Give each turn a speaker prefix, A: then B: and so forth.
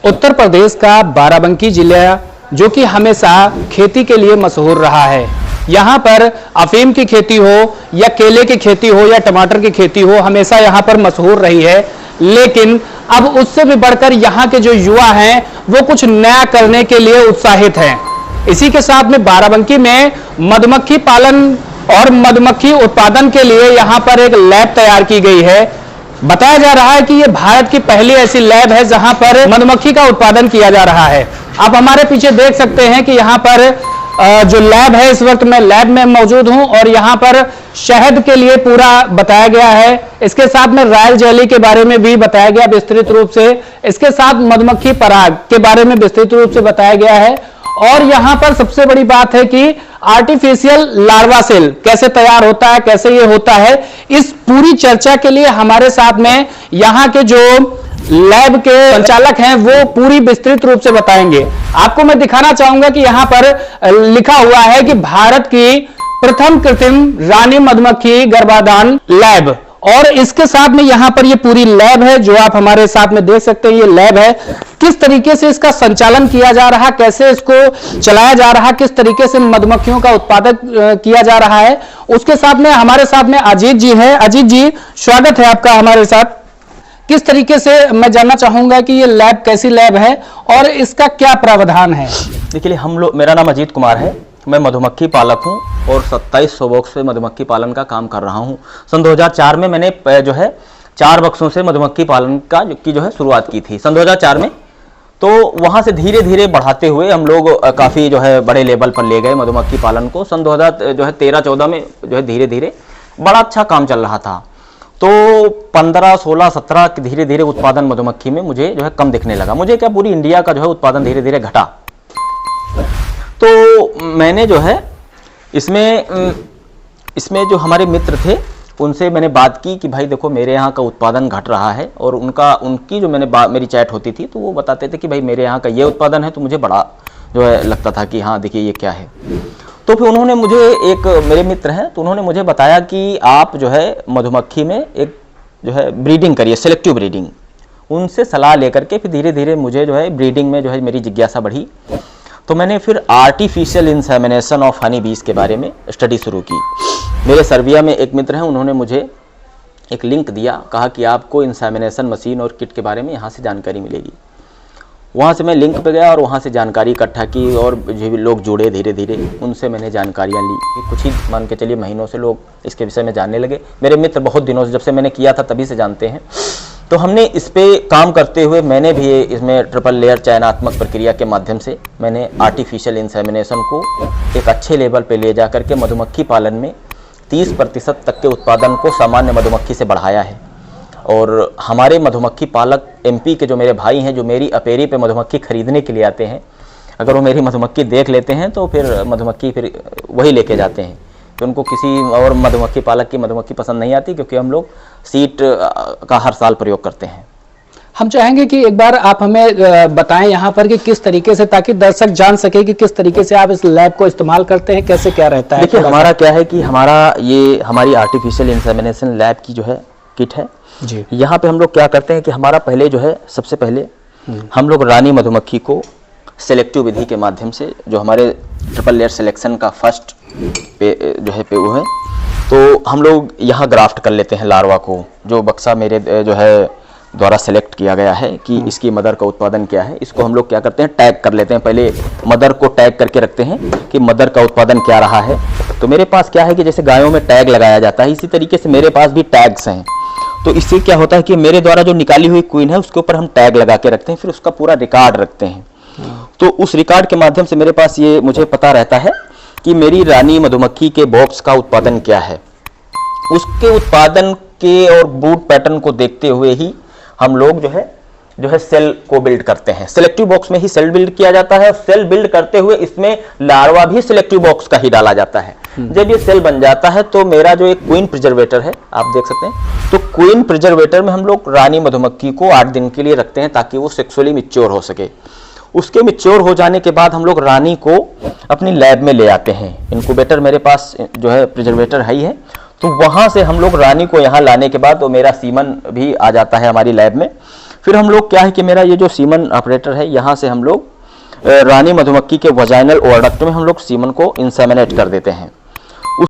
A: उत्तर प्रदेश का बाराबंकी जिला जो कि हमेशा खेती के लिए मशहूर रहा है। यहाँ पर अफीम की खेती हो या केले की खेती हो या टमाटर की खेती हो, हमेशा यहाँ पर मशहूर रही है। लेकिन अब उससे भी बढ़कर यहाँ के जो युवा हैं वो कुछ नया करने के लिए उत्साहित हैं। इसी के साथ में बाराबंकी में मधुमक्खी पालन और मधुमक्खी उत्पादन के लिए यहाँ पर एक लैब तैयार की गई है। बताया जा रहा है कि ये भारत की पहली ऐसी लैब है जहां पर मधुमक्खी का उत्पादन किया जा रहा है। आप हमारे पीछे देख सकते हैं कि यहाँ पर जो लैब है, इस वक्त मैं लैब में मौजूद हूं और यहाँ पर शहद के लिए पूरा बताया गया है। इसके साथ में रॉयल जेली के बारे में भी बताया गया विस्तृत रूप से। इसके साथ मधुमक्खी पराग के बारे में विस्तृत रूप से बताया गया है। और यहां पर सबसे बड़ी बात है कि आर्टिफिशियल लार्वा सेल कैसे तैयार होता है, कैसे ये होता है, इस पूरी चर्चा के लिए हमारे साथ में यहां के जो लैब के संचालक हैं वो पूरी विस्तृत रूप से बताएंगे। आपको मैं दिखाना चाहूंगा कि यहां पर लिखा हुआ है कि भारत की प्रथम कृत्रिम रानी मधुमक्खी गर्भाधान लैब, और इसके साथ में यहां पर ये पूरी लैब है जो आप हमारे साथ में देख सकते हैं। ये लैब है, किस तरीके से इसका संचालन किया जा रहा है, कैसे इसको चलाया जा रहा है, किस तरीके से मधुमक्खियों का उत्पादन किया जा रहा है, उसके साथ में हमारे साथ में अजीत जी हैं। अजीत जी, स्वागत है आपका हमारे साथ। किस तरीके से, मैं जानना चाहूंगा कि ये लैब कैसी लैब है और इसका क्या प्रावधान है।
B: देखिए, मेरा नाम अजीत कुमार है, मैं मधुमक्खी पालक हूं और 2700 बॉक्स से मधुमक्खी पालन का काम कर रहा हूं। सन 2004 में मैंने जो है 4 बक्सों से मधुमक्खी पालन की जो है शुरुआत की थी सन 2004 में। तो वहां से धीरे धीरे बढ़ाते हुए हम लोग काफ़ी जो है बड़े लेवल पर ले गए मधुमक्खी पालन को। सन 2013-14 में जो है धीरे धीरे बड़ा अच्छा काम चल रहा था। तो 15, 16, 17 धीरे धीरे उत्पादन मधुमक्खी में मुझे जो है कम दिखने लगा। मुझे क्या, पूरी इंडिया का जो है उत्पादन धीरे धीरे घटा। तो मैंने जो है इसमें जो हमारे मित्र थे उनसे मैंने बात की कि भाई देखो, मेरे यहाँ का उत्पादन घट रहा है। और उनकी जो मेरी चैट होती थी तो वो बताते थे कि भाई मेरे यहाँ का ये उत्पादन है। तो मुझे बड़ा जो है लगता था कि हाँ देखिए ये क्या है। तो फिर उन्होंने मुझे, मेरे मित्र हैं, तो उन्होंने मुझे बताया कि आप जो है मधुमक्खी में एक जो है ब्रीडिंग करिए, सेलेक्टिव ब्रीडिंग। उनसे सलाह लेकर के फिर धीरे धीरे मुझे जो है ब्रीडिंग में जो है मेरी जिज्ञासा बढ़ी। तो मैंने फिर आर्टिफिशियल इंसेमिनेशन ऑफ हनी बीज के बारे में स्टडी शुरू की। मेरे सर्बिया में एक मित्र हैं, उन्होंने मुझे एक लिंक दिया, कहा कि आपको इंसेमिनेशन मशीन और किट के बारे में यहाँ से जानकारी मिलेगी। वहाँ से मैं लिंक पे गया और वहाँ से जानकारी इकट्ठा की और जो भी लोग जुड़े धीरे धीरे, उनसे मैंने जानकारियाँ ली। कुछ ही मान के चलिए महीनों से लोग इसके विषय में जानने लगे। मेरे मित्र बहुत दिनों से, जब से मैंने किया था तभी से जानते हैं। तो हमने इस पे काम करते हुए मैंने भी इसमें ट्रिपल लेयर चयनात्मक प्रक्रिया के माध्यम से मैंने आर्टिफिशियल इंसेमिनेशन को एक अच्छे लेवल पे ले जा करके मधुमक्खी पालन में 30% तक के उत्पादन को सामान्य मधुमक्खी से बढ़ाया है। और हमारे मधुमक्खी पालक एमपी के जो मेरे भाई हैं, जो मेरी अपेरी पे मधुमक्खी खरीदने के लिए आते हैं, अगर वो मेरी मधुमक्खी देख लेते हैं तो फिर मधुमक्खी फिर वही लेके जाते हैं। तो उनको किसी और मधुमक्खी पालक की मधुमक्खी पसंद नहीं आती, क्योंकि हम लोग सीट का हर साल प्रयोग करते हैं।
A: हम चाहेंगे कि एक बार आप हमें बताएं यहाँ पर कि किस तरीके से, ताकि दर्शक जान सके कि किस तरीके से आप इस लैब को इस्तेमाल करते हैं, कैसे क्या रहता है।
B: देखिए, हमारा क्या है कि हमारी आर्टिफिशियल इंसेमिनेशन लैब की जो है किट है जी। यहाँ पे हम लोग क्या करते हैं कि हमारा पहले जो है, सबसे पहले हम लोग रानी मधुमक्खी को सेलेक्टिव विधि के माध्यम से, जो हमारे ट्रिपल लेयर सिलेक्शन का फर्स्ट जो है वो है, तो हम लोग यहाँ ग्राफ्ट कर लेते हैं लार्वा को। जो बक्सा मेरे जो है द्वारा सेलेक्ट किया गया है कि इसकी मदर का उत्पादन क्या है, इसको हम लोग क्या करते हैं, टैग कर लेते हैं। पहले मदर को टैग करके रखते हैं कि मदर का उत्पादन क्या रहा है। तो मेरे पास क्या है कि जैसे गायों में टैग लगाया जाता है, इसी तरीके से मेरे पास भी टैग्स हैं। तो इससे क्या होता है कि मेरे द्वारा जो निकाली हुई क्वीन है उसके ऊपर हम टैग लगा के रखते हैं, फिर उसका पूरा रिकॉर्ड रखते हैं। तो उस रिकॉर्ड के माध्यम से मेरे पास ये मुझे पता रहता है कि मेरी रानी मधुमक्खी के बॉक्स का उत्पादन क्या है। उसके उत्पादन के और बूट पैटर्न को देखते हुए ही हम लोग जो है सेल को बिल्ड करते हैं। सिलेक्टिव बॉक्स में ही सेल बिल्ड किया जाता है। सेल बिल्ड करते हुए इसमें लार्वा भी सिलेक्टिव बॉक्स का ही डाला जाता है। जब ये सेल बन जाता है तो मेरा जो एक क्वीन प्रिजर्वेटर है, आप देख सकते हैं, तो क्वीन प्रिजर्वेटर में हम लोग रानी मधुमक्खी को 8 दिन के लिए रखते हैं ताकि वो सेक्सुअली मैच्योर हो सके। उसके मैच्योर हो जाने के बाद हम लोग रानी को अपनी लैब में ले आते हैं। इनक्यूबेटर मेरे पास जो है प्रिजर्वेटर है ही है, तो वहाँ से हम लोग रानी को यहाँ लाने के बाद तो मेरा सीमन भी आ जाता है हमारी लैब में। फिर हम लोग क्या है कि मेरा ये जो सीमन ऑपरेटर है, यहाँ से हम लोग रानी मधुमक्खी के वजाइनल ओवरडक्ट में हम लोग सीमन को इंसेमिनेट कर देते हैं।